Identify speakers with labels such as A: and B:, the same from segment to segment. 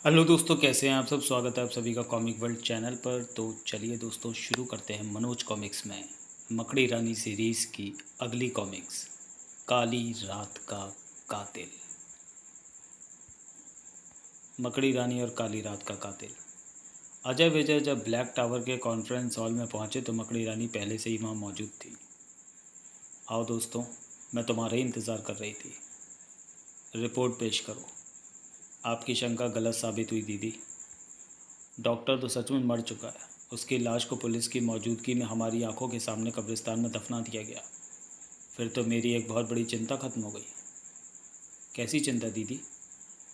A: Hello दोस्तों, कैसे हैं आप सब। स्वागत है आप सभी का कॉमिक वर्ल्ड चैनल पर। तो चलिए दोस्तों, शुरू करते हैं मनोज कॉमिक्स में मकड़ी रानी सीरीज़ की अगली कॉमिक्स, काली रात का कातिल। मकड़ी रानी और काली रात का कातिल। अजय विजय जब ब्लैक टावर के कॉन्फ्रेंस हॉल में पहुंचे तो मकड़ी रानी पहले से ही वहां मौजूद थी। आओ दोस्तों, मैं तुम्हारा ही इंतज़ार कर रही थी। रिपोर्ट पेश करो। आपकी शंका गलत साबित हुई दीदी। डॉक्टर तो सच में मर चुका है। उसकी लाश को पुलिस की मौजूदगी में हमारी आंखों के सामने कब्रिस्तान में दफना दिया गया। फिर तो मेरी एक बहुत बड़ी चिंता खत्म हो गई। कैसी चिंता दीदी?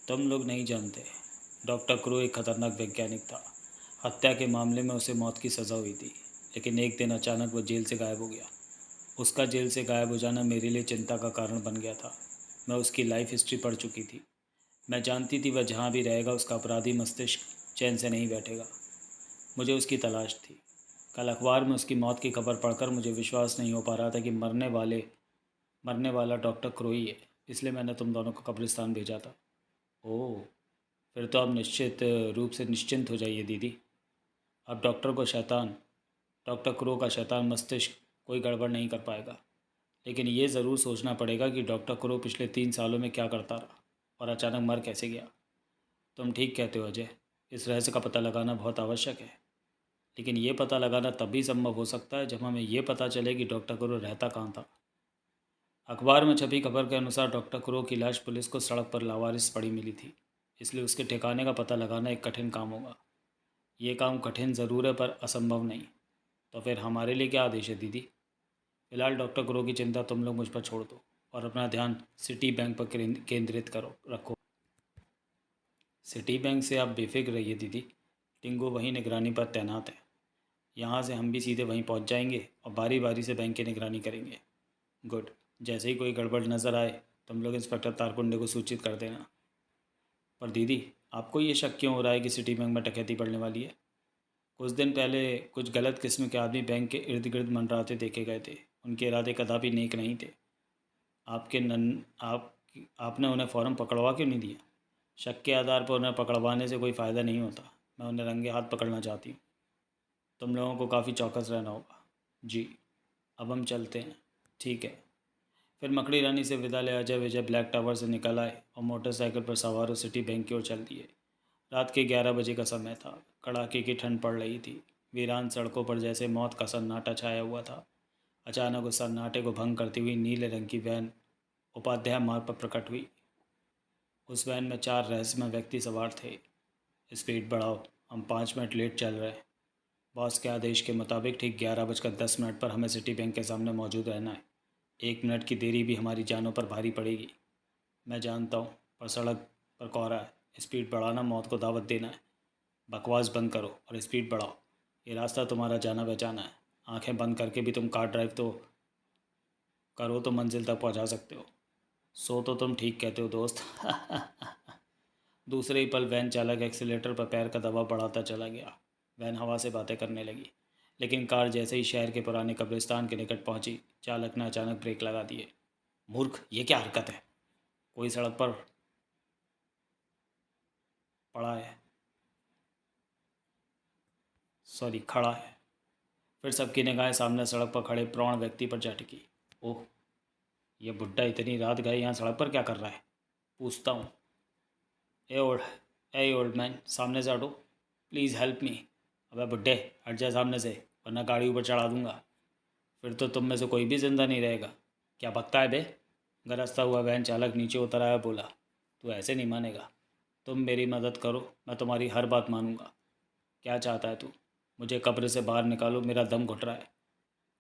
A: तुम लोग नहीं जानते। डॉक्टर क्रो एक खतरनाक वैज्ञानिक था। हत्या के मामले में उसे मौत की सज़ा हुई थी, लेकिन एक दिन अचानक वह जेल से गायब हो गया। उसका जेल से गायब हो जाना मेरे लिए चिंता का कारण बन गया था। मैं उसकी लाइफ हिस्ट्री पढ़ चुकी थी। मैं जानती थी वह जहाँ भी रहेगा उसका अपराधी मस्तिष्क चैन से नहीं बैठेगा। मुझे उसकी तलाश थी। कल अखबार में उसकी मौत की खबर पढ़कर मुझे विश्वास नहीं हो पा रहा था कि मरने वाला डॉक्टर क्रोई है। इसलिए मैंने तुम दोनों को कब्रिस्तान भेजा था। ओह, फिर तो आप निश्चित रूप से निश्चिंत हो जाइए दीदी। अब डॉक्टर क्रो का शैतान मस्तिष्क कोई गड़बड़ नहीं कर पाएगा। लेकिन ये ज़रूर सोचना पड़ेगा कि डॉक्टर क्रो पिछले 3 सालों में क्या करता रहा और अचानक मर कैसे गया। तुम ठीक कहते हो अजय, इस रहस्य का पता लगाना बहुत आवश्यक है। लेकिन ये पता लगाना तभी संभव हो सकता है जब हमें ये पता चले कि डॉक्टर क्रो रहता कहाँ था। अखबार में छपी खबर के अनुसार डॉक्टर क्रो की लाश पुलिस को सड़क पर लावारिस पड़ी मिली थी। इसलिए उसके ठिकाने का पता लगाना एक कठिन काम होगा। ये काम कठिन ज़रूर है पर असंभव नहीं। तो फिर हमारे लिए क्या आदेश है दीदी? फिलहाल डॉक्टर क्रो की चिंता तुम लोग मुझ पर छोड़ दो और अपना ध्यान सिटी बैंक पर केंद्रित करो रखो। सिटी बैंक से आप बेफिक्र रहिए दीदी। टिंगो वहीं निगरानी पर तैनात है। यहाँ से हम भी सीधे वहीं पहुँच जाएंगे और बारी बारी से बैंक की निगरानी करेंगे। गुड। जैसे ही कोई गड़बड़ नज़र आए तुम लोग इंस्पेक्टर तारकुंडे को सूचित कर देना। पर दीदी, आपको ये शक क्यों हो रहा है कि सिटी बैंक में डकैती पड़ने वाली है? कुछ दिन पहले कुछ गलत किस्म के आदमी बैंक के इर्द गिर्द मंडराते देखे गए थे। उनके इरादे कदापि नेक नहीं थे। आपके नन आप आपने उन्हें फ़ौरन पकड़वा क्यों नहीं दिया? शक के आधार पर उन्हें पकड़वाने से कोई फ़ायदा नहीं होता। मैं उन्हें रंगे हाथ पकड़ना चाहती हूँ। तुम लोगों को काफ़ी चौकस रहना होगा। जी, अब हम चलते हैं। ठीक है। फिर मकड़ी रानी से विदा ले अजय विजय ब्लैक टावर से निकल आए और मोटरसाइकिल पर सवार हो सिटी बैंक की ओर चल दिए। रात के 11 बजे का समय था। कड़ाके की ठंड पड़ रही थी। वीरान सड़कों पर जैसे मौत का सन्नाटा छाया हुआ था। अचानक उस सन्नाटे को भंग करती हुई नीले रंग की वैन उपाध्याय मार्ग पर प्रकट हुई। उस वैन में 4 रहस्यमय व्यक्ति सवार थे। स्पीड बढ़ाओ, हम 5 मिनट लेट चल रहे हैं। बॉस के आदेश के मुताबिक ठीक 11:10 पर हमें सिटी बैंक के सामने मौजूद रहना है। 1 मिनट की देरी भी हमारी जानों पर भारी पड़ेगी। मैं जानता हूँ, पर सड़क पर कोहरा है। स्पीड बढ़ाना मौत को दावत देना है। बकवास बंद करो और स्पीड बढ़ाओ। ये रास्ता तुम्हारा जाना पहचाना है। आंखें बंद करके भी तुम कार ड्राइव तो करो तो मंजिल तक पहुंचा सकते हो। सो तो तुम ठीक कहते हो दोस्त। दूसरे ही पल वैन चालक एक्सीलेटर पर पैर का दबाव बढ़ाता चला गया। वैन हवा से बातें करने लगी। लेकिन कार जैसे ही शहर के पुराने कब्रिस्तान के निकट पहुंची, चालक ने अचानक ब्रेक लगा दिए। मूर्ख, ये क्या हरकत है? कोई सड़क पर पड़ा है, सॉरी खड़ा है। फिर सबकी निगाहें सामने सड़क पर खड़े प्रौढ़ व्यक्ति पर जा टिकी। ओह, ये बुड्ढा इतनी रात गए यहाँ सड़क पर क्या कर रहा है? पूछता हूँ। ए ओल्ड ए ओल्ड मैन, सामने से हटो। Please help me. अबे बुड्ढे, हट जा सामने से, वरना गाड़ी ऊपर चढ़ा दूंगा। फिर तो तुम में से कोई भी जिंदा नहीं रहेगा। क्या बकता है बे? गरजता हुआ वैन चालक नीचे उतर आया, बोला। तू ऐसे नहीं मानेगा। तुम मेरी मदद करो, मैं तुम्हारी हर बात मानूंगा। क्या चाहता है तू? मुझे कब्र से बाहर निकालो, मेरा दम घुट रहा है।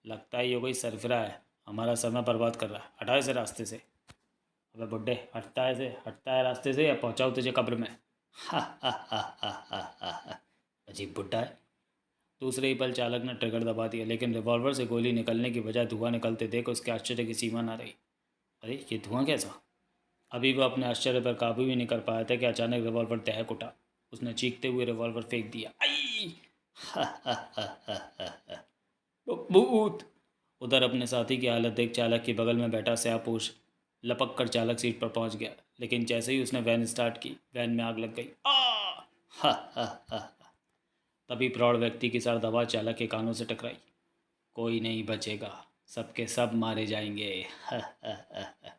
A: लगता है ये कोई सरफिरा है, हमारा समय बर्बाद कर रहा है। हटा इसे रास्ते से। अबे बुड्ढे, हटता है रास्ते से या पहुंचाओ तुझे कब्र में। हा हा हा हा हा हा हा। अजीब बुड्ढा है। दूसरे ही पल चालक ने ट्रिगर दबा दिया, लेकिन रिवॉल्वर से गोली निकलने की बजाय धुआं निकलते देख उसके आश्चर्य की सीमा न रही। अरे ये धुआं कैसा? अभी वह अपने आश्चर्य पर काबू भी नहीं कर पाया था कि अचानक रिवॉल्वर दहक उठा। उसने चीखते हुए रिवॉल्वर फेंक दिया। आई! हा हा हा हा हा हा। भूत! उधर अपने साथी की हालत देख चालक के बगल में बैठा स्यापुरुष लपक कर चालक सीट पर पहुंच गया। लेकिन जैसे ही उसने वैन स्टार्ट की, वैन में आग लग गई। आ! हा हा हा। तभी प्रौढ़ व्यक्ति की सर्द आवाज़ चालक के कानों से टकराई। कोई नहीं बचेगा, सबके सब मारे जाएंगे। हा हा हा हा।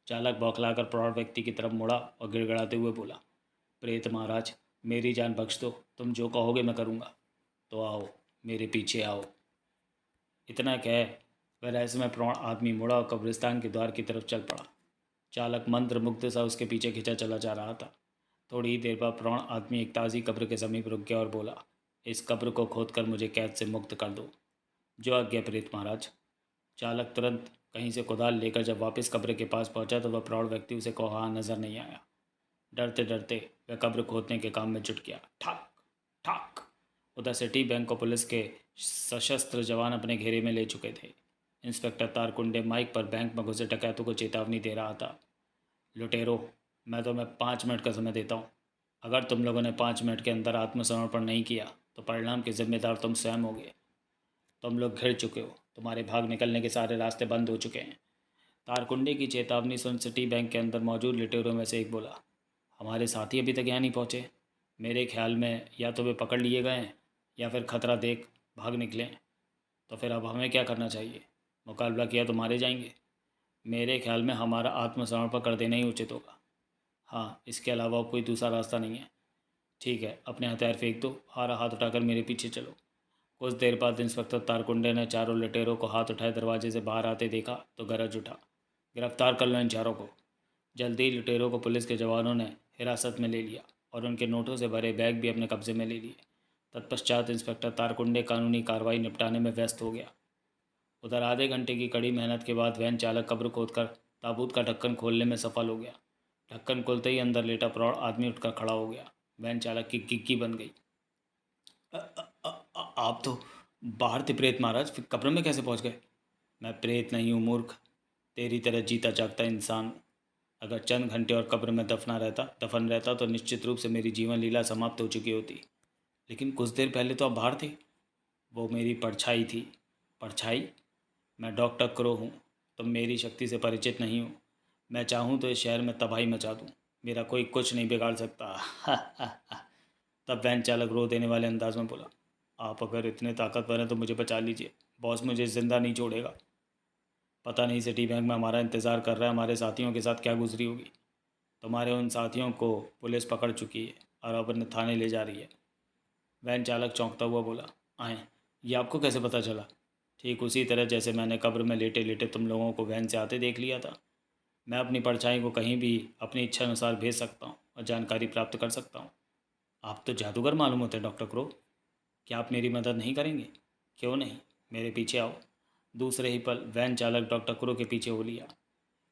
A: चालक बौखलाकर प्रौढ़ व्यक्ति की तरफ मुड़ा और गिड़गिड़ाते हुए बोला, प्रेत महाराज, मेरी जान बख्श दो, तुम जो कहोगे मैं करूँगा। तो आओ, मेरे पीछे आओ। इतना कह वह रहस्यमय प्रौढ़ आदमी मुड़ा और कब्रिस्तान के द्वार की तरफ चल पड़ा। चालक मंत्र मुग्ध सा उसके पीछे खिंचा चला जा रहा था। थोड़ी ही देर बाद प्रौढ़ आदमी एक ताज़ी कब्र के समीप रुक गया और बोला, इस कब्र को खोदकर मुझे कैद से मुक्त कर दो। जो आज्ञा प्रेत महाराज। चालक तुरंत कहीं से कुदाल लेकर जब वापस कब्र के पास पहुंचा तो वह प्रौढ़ व्यक्ति उसे वहाँ नजर नहीं आया। डरते डरते वह कब्र खोदने के काम में जुट गया। ठाक ठाक। उधर सिटी बैंक को पुलिस के सशस्त्र जवान अपने घेरे में ले चुके थे। इंस्पेक्टर तारकुंडे माइक पर बैंक में घुसे डकैतों को चेतावनी दे रहा था। लुटेरो, मैं तुम्हें 5 मिनट का समय देता हूँ। अगर तुम लोगों ने 5 मिनट के अंदर आत्मसमर्पण नहीं किया तो परिणाम के जिम्मेदार तुम स्वयं होगे। तुम लोग घिर चुके हो, तुम्हारे भाग निकलने के सारे रास्ते बंद हो चुके हैं। तारकुंडे की चेतावनी सुन सिटी बैंक के अंदर मौजूद लुटेरों में से एक बोला, हमारे साथी अभी तक यहाँ नहीं पहुँचे। मेरे ख्याल में या तो वे पकड़ लिए गए हैं या फिर खतरा देख भाग निकले। तो फिर अब हमें क्या करना चाहिए? मुकाबला किया तो मारे जाएंगे। मेरे ख्याल में हमारा आत्मसमर्पण कर देना ही उचित होगा। हाँ, इसके अलावा अब कोई दूसरा रास्ता नहीं है। ठीक है, अपने हथियार फेंक दो और हाथ उठाकर मेरे पीछे चलो। कुछ देर बाद इंस्पेक्टर तारकुंडे ने चारों लुटेरों को हाथ उठाए दरवाजे से बाहर आते देखा तो गरज उठा, गिरफ्तार कर लो इन चारों को। जल्दी ही लुटेरों को पुलिस के जवानों ने हिरासत में ले लिया और उनके नोटों से भरे बैग भी अपने कब्जे में ले लिए। तत्पश्चात इंस्पेक्टर तारकुंडे कानूनी कार्रवाई निपटाने में व्यस्त हो गया। उधर आधे घंटे की कड़ी मेहनत के बाद वैन चालक कब्र खोदकर ताबूत का ढक्कन खोलने में सफल हो गया। ढक्कन खुलते ही अंदर लेटा प्रौढ़ आदमी उठकर खड़ा हो गया। वैन चालक की गिग्गी बन गई। आप तो बाहर थे प्रेत महाराज, फिर कब्र में कैसे पहुंच गए? मैं प्रेत नहीं हूँ मूर्ख, तेरी तरह जीता जागता इंसान। अगर चंद घंटे और कब्र में दफन रहता तो निश्चित रूप से मेरी जीवन लीला समाप्त हो चुकी होती। लेकिन कुछ देर पहले तो आप बाहर थे। वो मेरी परछाई थी। परछाई? मैं डॉक्टर क्रो हूँ। तुम मेरी शक्ति से परिचित नहीं हो। मैं चाहूँ तो इस शहर में तबाही मचा दूँ, मेरा कोई कुछ नहीं बिगाड़ सकता। तब वैन चालक रो देने वाले अंदाज में बोला, आप अगर इतने ताकतवर हैं तो मुझे बचा लीजिए। बॉस मुझे जिंदा नहीं छोड़ेगा। पता नहीं सिटी बैंक में हमारा इंतज़ार कर रहा है हमारे साथियों के साथ क्या गुजरी होगी। तुम्हारे उन साथियों को पुलिस पकड़ चुकी है और अब उन्हें थाने ले जा रही है। वैन चालक चौंकता हुआ बोला, आए, ये आपको कैसे पता चला? ठीक उसी तरह जैसे मैंने कब्र में लेटे लेटे तुम लोगों को वैन से आते देख लिया था। मैं अपनी परछाई को कहीं भी अपनी इच्छा अनुसार भेज सकता हूँ और जानकारी प्राप्त कर सकता हूँ। आप तो जादूगर मालूम होते हैं डॉक्टर क्रो। क्या आप मेरी मदद नहीं करेंगे? क्यों नहीं, मेरे पीछे आओ। दूसरे ही पल वैन चालक डॉक्टर क्रो के पीछे हो लिया।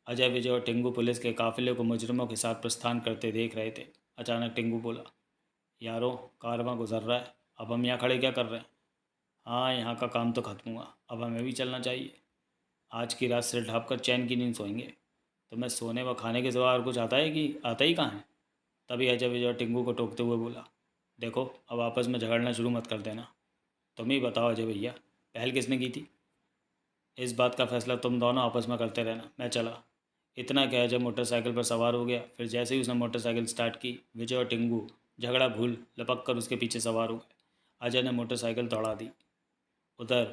A: अजय विजय और टिंगू पुलिस के काफिले को मुजरिमों के साथ प्रस्थान करते देख रहे थे। अचानक टिंगू बोला, यारों, कारवां गुजर रहा है, अब हम यहाँ खड़े क्या कर रहे हैं? हाँ, यहाँ का काम तो खत्म हुआ, अब हमें भी चलना चाहिए। आज की रात सिर ढाँप कर चैन की नींद सोएंगे। तुम्हें सोने व खाने के सिवा और कुछ आता है कि आता ही कहाँ है? तभी अजय विजय टिंगू को टोकते हुए बोला, देखो, अब आपस में झगड़ना शुरू मत कर देना। तुम ही बताओ अजय भैया, पहल किसने की थी? इस बात का फैसला तुम दोनों आपस में करते रहना, मैं चला। इतना कह अजय मोटरसाइकिल पर सवार हो गया। फिर जैसे ही उसने मोटरसाइकिल स्टार्ट की, विजय और टिंगू झगड़ा भूल लपक कर उसके पीछे सवार हो गए। अजय ने मोटरसाइकिल दौड़ा दी। उधर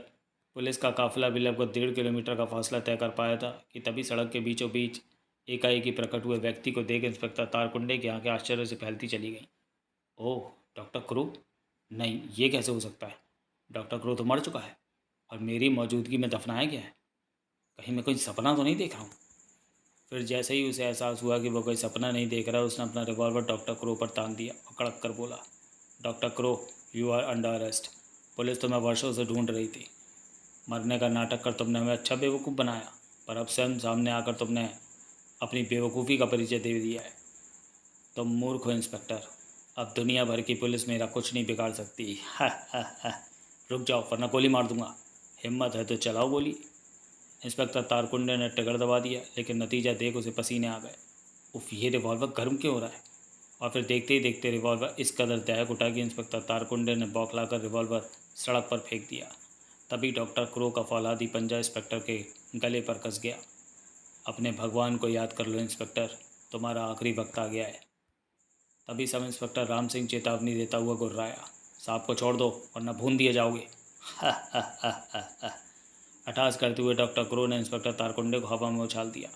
A: पुलिस का काफिला भी लगभग 1.5 किलोमीटर का फासला तय कर पाया था कि तभी सड़क के बीचों बीच एकाएक ही प्रकट हुए व्यक्ति को देख इंस्पेक्टर तारकुंडे की आंखें आश्चर्य से फैलती चली गईं। ओह, डॉक्टर क्रू? नहीं, ये कैसे हो सकता है? डॉक्टर क्रू तो मर चुका है और मेरी मौजूदगी में दफनाया गया है। कहीं मैं कोई सपना तो नहीं देख रहा हूँ? फिर जैसे ही उसे एहसास हुआ कि वह कोई सपना नहीं देख रहा, उसने अपना रिवॉल्वर डॉक्टर क्रो पर तान दिया और कड़क कर बोला, doctor Crow, you are under arrest. Police तुम्हें वर्षों से ढूंढ रही थी। मरने का नाटक कर तुमने हमें अच्छा बेवकूफ़ बनाया, पर अब स्वयं सामने आकर तुमने अपनी बेवकूफ़ी का परिचय दे दिया है। तुम मूर्ख हो इंस्पेक्टर। अब दुनिया भर की पुलिस मेरा कुछ नहीं बिगाड़ सकती। हा हा हा। रुक जाओ वरना गोली मार दूंगा। हिम्मत है तो चलाओ गोली। इंस्पेक्टर तारकुंडे ने ट्रिगर दबा दिया, लेकिन नतीजा देख उसे पसीने आ गए। उफ, ये रिवॉल्वर गर्म क्यों हो रहा है? और फिर देखते ही देखते रिवॉल्वर इस कदर दहक उठा कि इंस्पेक्टर तारकुंडे ने बौखलाकर रिवॉल्वर सड़क पर फेंक दिया। तभी डॉक्टर क्रो का फौलादी पंजा इंस्पेक्टर के गले पर कस गया। अपने भगवान को याद कर लो इंस्पेक्टर, तुम्हारा आखिरी वक्त आ गया है। तभी सब इंस्पेक्टर राम सिंह चेतावनी देता हुआ गुर्राया, साहब को छोड़ दो वरना भून दिए जाओगे। अठास करते हुए डॉक्टर क्रो ने इंस्पेक्टर तारकुंडे को हवा में उछाल दिया।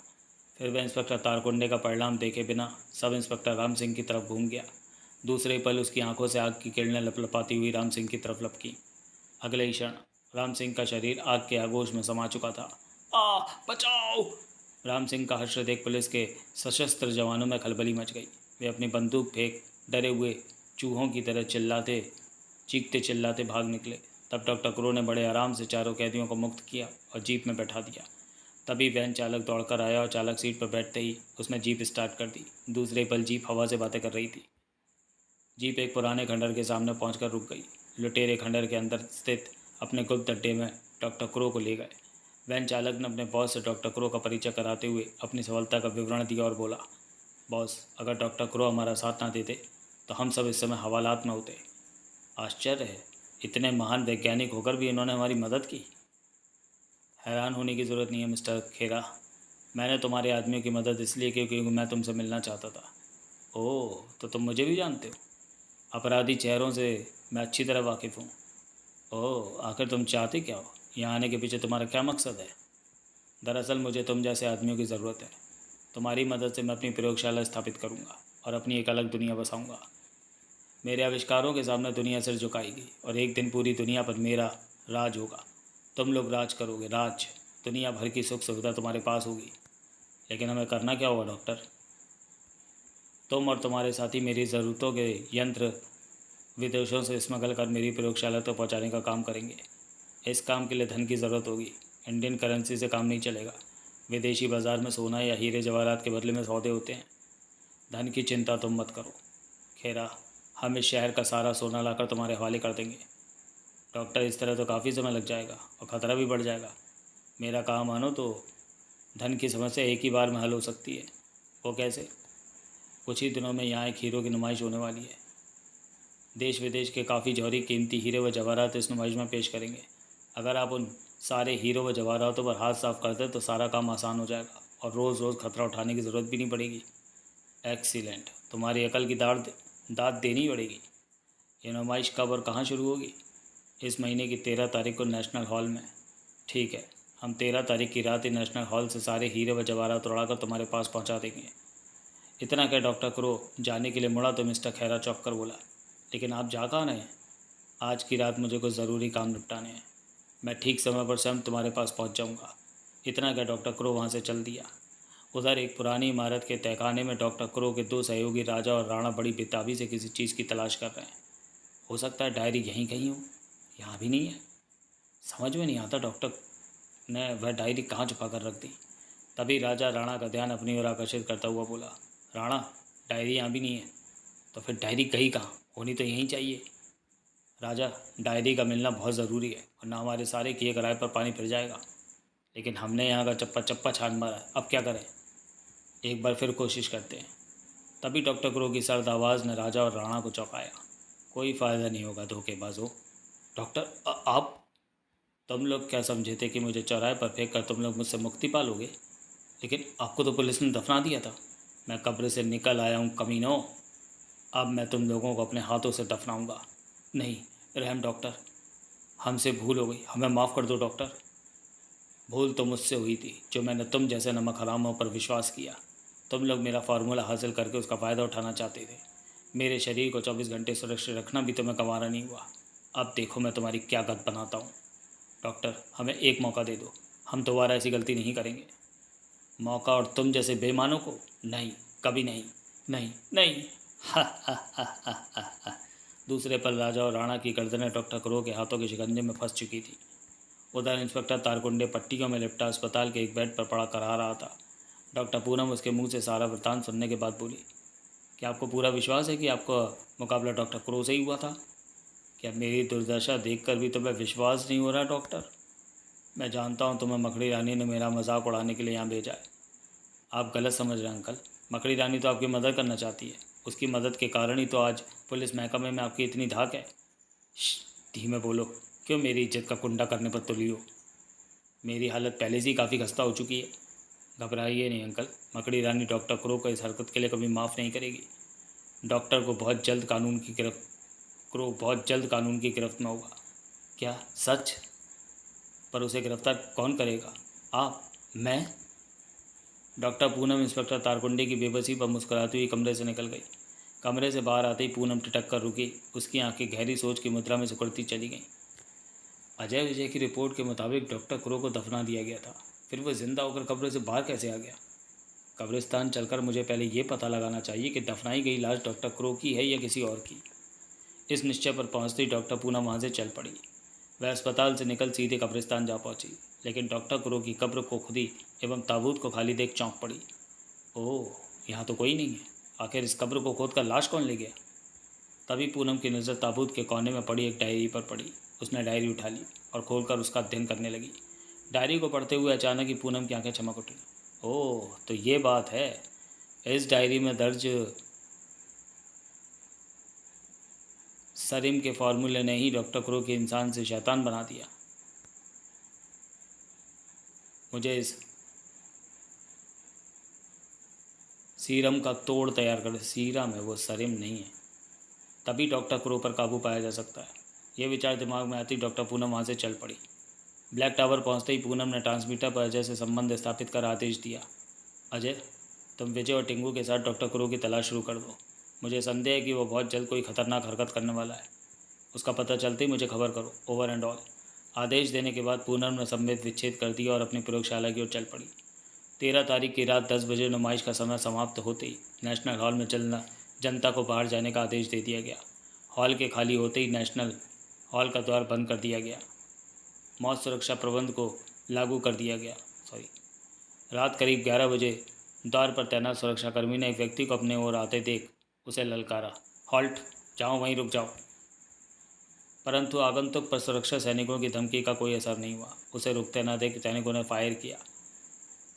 A: फिर वह इंस्पेक्टर तारकुंडे का परिणाम देखे बिना सब इंस्पेक्टर राम सिंह की तरफ घूम गया। दूसरे पल उसकी आंखों से आग की किरणें लपलपाती हुई राम सिंह की तरफ लपकी। अगले ही क्षण राम सिंह का शरीर आग के आगोश में समा चुका था। आ बचाओ! राम सिंह का हर्ष देख पुलिस के सशस्त्र जवानों में खलबली मच गई। वे अपनी बंदूक फेंक डरे हुए चूहों की तरह चीखते चिल्लाते भाग निकले। तब डॉक्टर क्रो ने बड़े आराम से चारों कैदियों को मुक्त किया और जीप में बैठा दिया। तभी वैन चालक दौड़कर आया और चालक सीट पर बैठते ही उसने जीप स्टार्ट कर दी। दूसरे पल जीप हवा से बातें कर रही थी। जीप एक पुराने खंडर के सामने पहुंचकर रुक गई। लुटेरे खंडर के अंदर स्थित अपने गुप्त अड्डे में डॉक्टर क्रो को ले गए। वैन चालक ने अपने बॉस से डॉक्टर क्रो का परिचय कराते हुए अपनी सफलता का विवरण दिया और बोला, बॉस, अगर डॉक्टर क्रो हमारा साथ ना देते तो हम सब इस समय हवालात में होते। आश्चर्य है, इतने महान वैज्ञानिक होकर भी इन्होंने हमारी मदद की। हैरान होने की ज़रूरत नहीं है मिस्टर खेरा, मैंने तुम्हारे आदमियों की मदद इसलिए की क्योंकि मैं तुमसे मिलना चाहता था। ओह, तो तुम मुझे भी जानते हो? अपराधी चेहरों से मैं अच्छी तरह वाकिफ़ हूँ। ओह, आखिर तुम चाहते क्या हो? यहाँ आने के पीछे तुम्हारा क्या मकसद है? दरअसल मुझे तुम जैसे आदमियों की ज़रूरत है। तुम्हारी मदद से मैं अपनी प्रयोगशाला स्थापित करूँगा और अपनी एक अलग दुनिया बसाऊँगा। मेरे आविष्कारों के सामने दुनिया सिर झुकाएगी और एक दिन पूरी दुनिया पर मेरा राज होगा। तुम लोग राज करोगे, राज। दुनिया भर की सुख सुविधा तुम्हारे पास होगी। लेकिन हमें करना क्या होगा डॉक्टर? तुम और तुम्हारे साथी मेरी ज़रूरतों के यंत्र विदेशों से स्मगल कर मेरी प्रयोगशाला तक पहुंचाने का काम करेंगे। इस काम के लिए धन की ज़रूरत होगी। इंडियन करेंसी से काम नहीं चलेगा। विदेशी बाज़ार में सोना या हीरे जवाहरात के बदले में सौदे होते हैं। धन की चिंता तुम मत करो खेरा, हम इस शहर का सारा सोना लाकर तुम्हारे हवाले कर देंगे। डॉक्टर, इस तरह तो काफ़ी समय लग जाएगा और ख़तरा भी बढ़ जाएगा। मेरा काम मानो तो धन की समस्या एक ही बार में हल हो सकती है। वो कैसे? कुछ ही दिनों में यहाँ एक हीरो की नुमाइश होने वाली है। देश विदेश के काफ़ी जौहरी कीमती हीरे व जवाहरात इस नुमाइश में पेश करेंगे। अगर आप उन सारे हीरो व जवाहरातों पर हाथ साफ कर दें तो सारा काम आसान हो जाएगा और रोज़ रोज़ खतरा उठाने की ज़रूरत भी नहीं पड़ेगी। एक्सीलेंट, तुम्हारी अकल की दाद देनी पड़ेगी। ये नुमाइश कब और कहाँ शुरू होगी? इस महीने की 13 तारीख को नेशनल हॉल में। ठीक है, हम 13 तारीख की रात ही नेशनल हॉल से सारे हीरे व जवाहरात उड़ाकर तुम्हारे पास पहुंचा देंगे। इतना क्या डॉक्टर क्रो जाने के लिए मुड़ा तो मिस्टर खैरा चौंक कर बोला, लेकिन आप जा कहाँ रहे हैं? आज की रात मुझे कुछ ज़रूरी काम निपटाने हैं। मैं ठीक समय पर स्वयं तुम्हारे पास पहुंच जाऊंगा। इतना क्या डॉक्टर क्रो वहाँ से चल दिया। उधर एक पुरानी इमारत के तहखाने में डॉक्टर क्रो के दो सहयोगी राजा और राणा बड़ी बेताबी से किसी चीज़ की तलाश कर रहे हैं। हो सकता है डायरी यहीं कहीं हो, यहाँ भी नहीं है। समझ में नहीं आता डॉक्टर ने वह डायरी कहाँ छुपा कर रख दी। तभी राजा राणा का ध्यान अपनी ओर आकर्षित करता हुआ बोला, राणा, डायरी यहाँ भी नहीं है। तो फिर डायरी कहीं कहाँ होनी तो यहीं चाहिए। राजा, डायरी का मिलना बहुत ज़रूरी है वरना हमारे सारे किए कराए पर पानी फिर जाएगा। लेकिन हमने यहाँ का चप्पा चप्पा छान मारा है, अब क्या करें? एक बार फिर कोशिश करते हैं। तभी डॉक्टर क्रो की सर्द आवाज़ ने राजा और राणा को चौंकाया। कोई फ़ायदा नहीं होगा धोखेबाजों। डॉक्टर, आप? तुम लोग क्या समझे थे कि मुझे चौराहे पर फेंक कर तुम लोग मुझसे मुक्ति पालोगे? लेकिन आपको तो पुलिस ने दफना दिया था। मैं कब्र से निकल आया हूँ कमीनों। अब मैं तुम लोगों को अपने हाथों से दफनाऊंगा। नहीं, रहम डॉक्टर, हमसे भूल हो गई, हमें माफ़ कर दो डॉक्टर। भूल तो मुझसे हुई थी जो मैंने तुम जैसे नमक हरामों पर विश्वास किया। तुम लोग मेरा फार्मूला हासिल करके उसका फ़ायदा उठाना चाहते थे। मेरे शरीर को 24 घंटे सुरक्षित रखना भी तुम्हें गंवारा नहीं हुआ। अब देखो मैं तुम्हारी क्या गत बनाता हूँ। डॉक्टर, हमें एक मौका दे दो, हम दोबारा ऐसी गलती नहीं करेंगे। मौका और तुम जैसे बेईमानों को? नहीं, कभी नहीं, नहीं, नहीं। हा हा हा हा हा हा। दूसरे पल राजा और राणा की गर्दनें डॉक्टर क्रो के हाथों के शिकंजे में फंस चुकी थी। उधर इंस्पेक्टर तारकुंडे पट्टियों में लिपटा अस्पताल के एक बेड पर पड़ा करा रहा था। डॉक्टर पूनम उसके मुंह से सारा वृतांत सुनने के बाद बोली, क्या आपको पूरा विश्वास है कि आपका मुकाबला डॉक्टर क्रो से ही हुआ था? क्या मेरी दुर्दशा देखकर भी तुम्हें विश्वास नहीं हो रहा डॉक्टर? मैं जानता हूँ तुम्हें मकड़ी रानी ने मेरा मजाक उड़ाने के लिए यहाँ भेजा है। आप गलत समझ रहे हैं अंकल। मकड़ी रानी तो आपकी मदद करना चाहती है। उसकी मदद के कारण ही तो आज पुलिस महकमे में आपकी इतनी धाक है। धीमे बोलो, क्यों मेरी इज्जत का कुंडा करने पर तुली हो? मेरी हालत पहले से ही काफ़ी खस्ता हो चुकी है। घबराइए नहीं अंकल, मकड़ी रानी डॉक्टर क्रो को इस हरकत के लिए कभी माफ़ नहीं करेगी। डॉक्टर को बहुत जल्द कानून की गिरफ्त क्रो बहुत जल्द कानून की गिरफ्त में होगा। क्या सच? पर उसे गिरफ्तार कौन करेगा? आप? मैं? डॉक्टर पूनम इंस्पेक्टर तारकुंडे की बेबसी पर मुस्कुराती हुई कमरे से निकल गई। कमरे से बाहर आते ही पूनम ठिठक कर रुकी। उसकी आंखें गहरी सोच की मुद्रा में सिकुड़ती चली गईं। अजय विजय की रिपोर्ट के मुताबिक डॉक्टर क्रो को दफना दिया गया था। फिर वह जिंदा होकर कब्र से बाहर कैसे आ गया? कब्रिस्तान चलकर मुझे पहले ये पता लगाना चाहिए कि दफनाई गई लाश डॉक्टर क्रो की है या किसी और की। इस निश्चय पर पहुंचते ही डॉक्टर पूनम वहां से चल पड़ी। वह अस्पताल से निकल सीधे कब्रिस्तान जा पहुंची, लेकिन डॉक्टर क्रो की कब्र को खुदी एवं ताबूत को खाली देख चौंक पड़ी। ओह, यहाँ तो कोई नहीं है। आखिर इस कब्र को खोद कर लाश कौन ले गया? तभी पूनम की नज़र ताबूत के कोने में पड़ी एक डायरी पर पड़ी। उसने डायरी उठा ली और खोलकर उसका अध्ययन करने लगी। डायरी को पढ़ते हुए अचानक ही पूनम की आंखें चमक उठी। ओह, तो ये बात है। इस डायरी में दर्ज सरीम के फार्मूले ने ही डॉक्टर क्रो के इंसान से शैतान बना दिया। मुझे इस सीरम का तोड़ तैयार कर। सीरम है वो, सरीम नहीं है। तभी डॉक्टर क्रो पर काबू पाया जा सकता है। यह विचार दिमाग में आती डॉक्टर पूनम वहाँ से चल पड़ी। ब्लैक टावर पहुँचते ही पूनम ने ट्रांसमीटर पर अजय से संबंध स्थापित कर आदेश दिया। अजय, तुम विजय और टिंगू के साथ डॉक्टर क्रो की तलाश शुरू कर दो। मुझे संदेह है कि वो बहुत जल्द कोई खतरनाक हरकत करने वाला है। उसका पता चलते ही मुझे खबर करो। Over and all. आदेश देने के बाद पूनम ने संवेद विच्छेद कर दिया और अपनी प्रयोगशाला की ओर चल पड़ी। 13 तारीख की रात 10 बजे नुमाइश का समय समाप्त होते ही नेशनल हॉल में जनता को बाहर जाने का आदेश दे दिया गया। हॉल के खाली होते ही नेशनल हॉल का द्वार बंद कर दिया गया। मौत सुरक्षा प्रबंध को लागू कर दिया गया। रात करीब 11 बजे द्वार पर तैनात सुरक्षाकर्मी ने एक व्यक्ति को अपने ओर आते देख उसे ललकारा। हॉल्ट, जाओ, वहीं रुक जाओ। परंतु आगंतुक पर सुरक्षा सैनिकों की धमकी का कोई असर नहीं हुआ। उसे रुकते न देख सैनिकों ने फायर किया,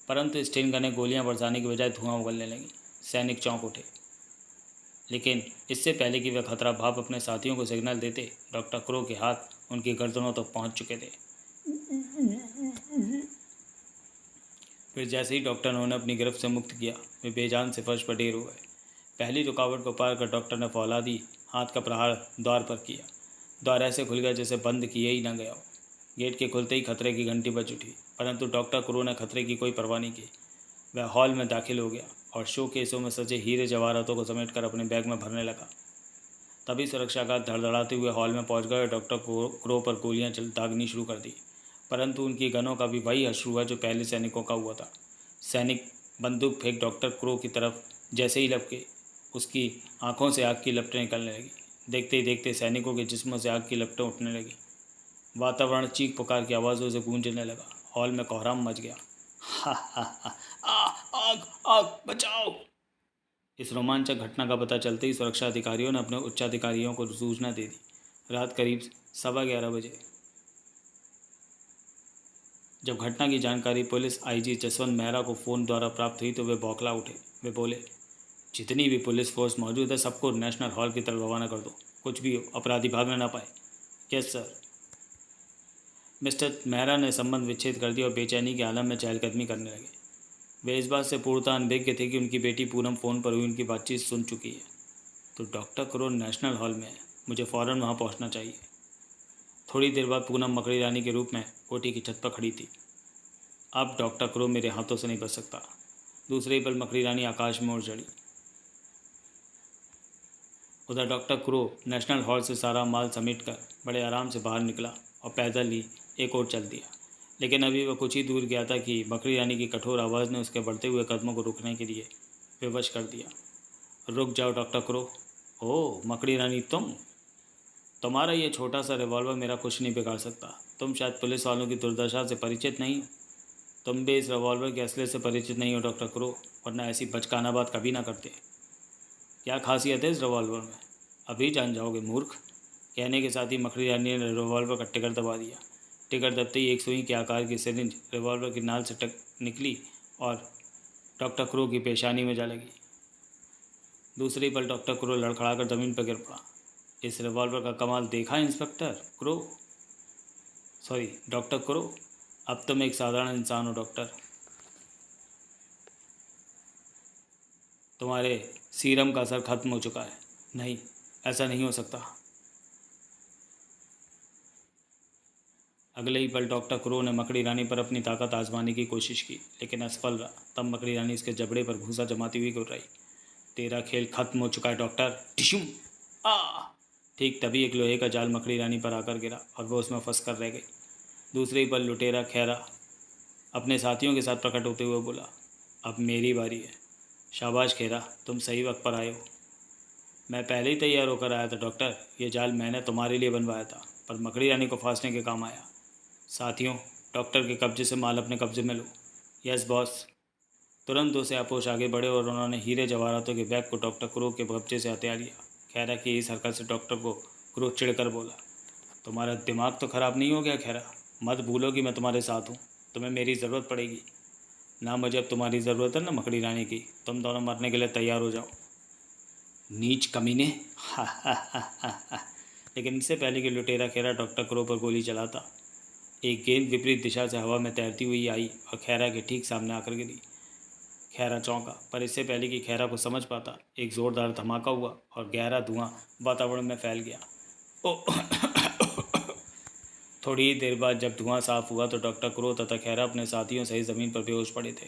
A: परंतु स्टेन गनें गोलियां बरसाने की बजाय धुआं उगलने लगी। सैनिक चौंक उठे, लेकिन इससे पहले कि वह खतरा भाप अपने साथियों को सिग्नल देते, डॉक्टर क्रो के हाथ उनकी गर्दनों तक पहुंच चुके थे। फिर जैसे ही डॉक्टर ने उन्हें अपनी गिरफ्त से मुक्त किया, वे बेजान से फर्श पर ढेर हो गए। पहली रुकावट को पार कर डॉक्टर ने फौलादी हाथ का प्रहार द्वार पर किया। द्वार ऐसे खुल गया जैसे बंद किए ही न गया हो। गेट के खुलते ही खतरे की घंटी बज उठी, परंतु डॉक्टर क्रो ने खतरे की कोई परवाह नहीं की। वह हॉल में दाखिल हो गया और शो केसों में सजे हीरे जवाहरातों को समेटकर अपने बैग में भरने लगा। तभी सुरक्षागार्ड धड़धड़ाते हुए हॉल में पहुंच गए और डॉक्टर क्रो पर गोलियां दागनी शुरू कर दी, परंतु उनकी गनों का भी वही हश्र हुआ जो पहले सैनिकों का हुआ था। सैनिक बंदूक फेंक डॉक्टर क्रो की तरफ जैसे ही लपके, उसकी आंखों से आग की लपटें निकलने लगी। देखते ही देखते सैनिकों के जिस्मों से आग की लपटें उठने लगी। वातावरण चीख पुकार की आवाज़ों से गूंजने लगा। हॉल में कोहराम मच गया। हा हा हा, आग आग, बचाओ! इस रोमांचक घटना का पता चलते ही सुरक्षा अधिकारियों ने अपने उच्चाधिकारियों को सूचना दे दी। रात करीब 11:15 बजे जब घटना की जानकारी पुलिस आईजी जसवंत मेहरा को फ़ोन द्वारा प्राप्त हुई तो वे बौखला उठे। वे बोले, जितनी भी पुलिस फोर्स मौजूद है सबको नेशनल हॉल की तरफ रवाना कर दो। कुछ भी हो, अपराधी भागने ना पाए। Yes sir. मिस्टर मेहरा ने संबंध विच्छेद कर दिया और बेचैनी के आलम में चहलकदमी करने लगे। वे इस बात से पूर्णतः अनभिज्ञ थे कि उनकी बेटी पूनम फ़ोन पर हुई उनकी बातचीत सुन चुकी है। तो डॉक्टर क्रो नेशनल हॉल में है, मुझे फ़ौरन वहाँ पहुँचना चाहिए। थोड़ी देर बाद पूनम मकड़ी रानी के रूप में कोठी की छत पर खड़ी थी। अब डॉक्टर क्रो मेरे हाथों से नहीं बच सकता। दूसरे ही पल मकड़ी रानी आकाश में उड़ चढ़ी। उधर डॉक्टर क्रो नेशनल हॉल से सारा माल समेटकर बड़े आराम से बाहर निकला और पैदल ही एक ओर चल दिया। लेकिन अभी वह कुछ ही दूर गया था कि मकड़ी रानी की कठोर आवाज़ ने उसके बढ़ते हुए कदमों को रोकने के लिए विवश कर दिया। रुक जाओ डॉक्टर क्रो। ओह मकड़ी रानी, तुम्हारा ये छोटा सा रिवॉल्वर मेरा कुछ नहीं बिगाड़ सकता। तुम शायद पुलिस वालों की दुर्दशा से परिचित नहीं हो। तुम भी इस रिवॉल्वर के असले से परिचित नहीं हो डॉक्टर क्रो, वरना ऐसी बचकाना बात कभी ना करते। क्या खासियत है इस रिवॉल्वर में, अभी जान जाओगे मूर्ख। कहने के साथ ही मकड़ी रानी ने रिवॉल्वर का टिकर दबा दिया। टिकर दबते ही एक सुई के आकार की सिरिंज रिवॉल्वर की नाल से निकली और डॉक्टर क्रो की पेशानी में जा लगी। दूसरी पल डॉक्टर क्रो लड़खड़ाकर ज़मीन पर गिर पड़ा। इस रिवॉल्वर का कमाल देखा inspector crow, sorry doctor crow. अब तुम एक साधारण इंसान हो डॉक्टर। तुम्हारे सीरम का असर खत्म हो चुका है। नहीं, ऐसा नहीं हो सकता। अगले ही पल डॉक्टर क्रो ने मकड़ी रानी पर अपनी ताकत आजमाने की कोशिश की, लेकिन असफल रहा। तब मकड़ी रानी इसके जबड़े पर भूसा जमाती हुई गुर्राई, तेरा खेल खत्म हो चुका है डॉक्टर। टिशुम। आ ठीक तभी एक लोहे का जाल मकड़ी रानी पर आकर गिरा और वह उसमें फंस कर रह गई। दूसरे ही पल लुटेरा खैरा अपने साथियों के साथ प्रकट होते हुए बोला, अब मेरी बारी है। शाबाश खेरा, तुम सही वक्त पर आए हो। मैं पहले ही तैयार होकर आया था डॉक्टर। ये जाल मैंने तुम्हारे लिए बनवाया था, पर मकड़ी रानी को फांसने के काम आया। साथियों, डॉक्टर के कब्जे से माल अपने कब्जे में लो। Yes boss. तुरंत दो से आपोश आगे बढ़े और उन्होंने हीरे जवाहरातों के बैग को डॉक्टर क्रो के कब्जे से हथिया लिया। खैरा की इस हरकत से डॉक्टर को क्रो चिढ़कर बोला, तुम्हारा दिमाग तो ख़राब नहीं हो गया खैरा? मत भूलो कि मैं तुम्हारे साथ हूँ। तुम्हें मेरी ज़रूरत पड़ेगी ना। मुझे अब तुम्हारी ज़रूरत है ना मकड़ी रानी की। तुम दोनों मरने के लिए तैयार हो जाओ। नीच कमीने। हा हा हा हा हा। लेकिन इससे पहले कि लुटेरा खैरा डॉक्टर क्रो पर गोली चलाता, एक गेंद विपरीत दिशा से हवा में तैरती हुई आई और खैरा के ठीक सामने आकर गिरी। खैरा चौंका, पर इससे पहले कि खैरा को समझ पाता, एक ज़ोरदार धमाका हुआ और गहरा धुआं वातावरण में फैल गया। ओ थोड़ी ही देर बाद जब धुआं साफ हुआ तो डॉक्टर क्रो तथा खैरा अपने साथियों सहित ज़मीन पर बेहोश पड़े थे।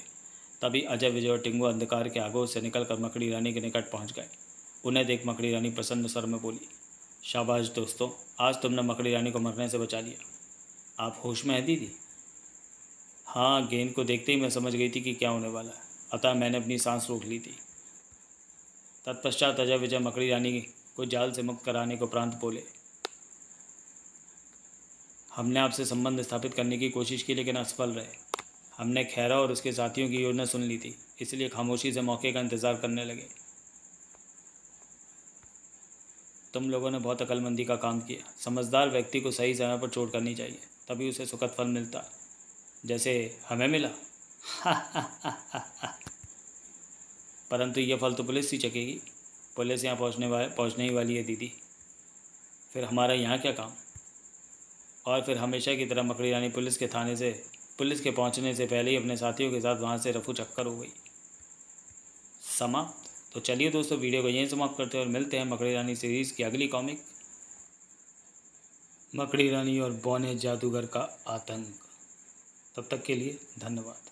A: तभी अजय, विजय और टिंगू अंधकार के आगोश से निकलकर मकड़ी रानी के निकट पहुंच गए। उन्हें देख मकड़ी रानी प्रसन्न स्वर में बोली, शाबाश दोस्तों, आज तुमने मकड़ी रानी को मरने से बचा लिया। आप होश में हैं दीदी? हाँ, गेंद को देखते ही मैं समझ गई थी कि क्या होने वाला है, अतः मैंने अपनी सांस रोक ली थी। तत्पश्चात अजय विजय मकड़ी रानी को जाल से मुक्त कराने को उपरांत बोले, हमने आपसे संबंध स्थापित करने की कोशिश की लेकिन असफल रहे। हमने खैरा और उसके साथियों की योजना सुन ली थी, इसलिए खामोशी से मौके का इंतज़ार करने लगे। तुम लोगों ने बहुत अक्लमंदी का काम किया। समझदार व्यक्ति को सही समय पर चोट करनी चाहिए, तभी उसे सुखद फल मिलता है, जैसे हमें मिला। परंतु यह फल तो पुलिस ही चखेगी। पुलिस यहाँ पहुँचने ही वाली है दीदी। फिर हमारा यहाँ क्या काम? और फिर हमेशा की तरह मकड़ी रानी पुलिस के पहुँचने से पहले ही अपने साथियों के साथ वहाँ से रफू चक्कर हो गई। समाप्त। तो चलिए दोस्तों, वीडियो को यहीं समाप्त करते हैं और मिलते हैं मकड़ी रानी सीरीज़ की अगली कॉमिक, मकड़ी रानी और बौने जादूगर का आतंक। तब तक के लिए धन्यवाद।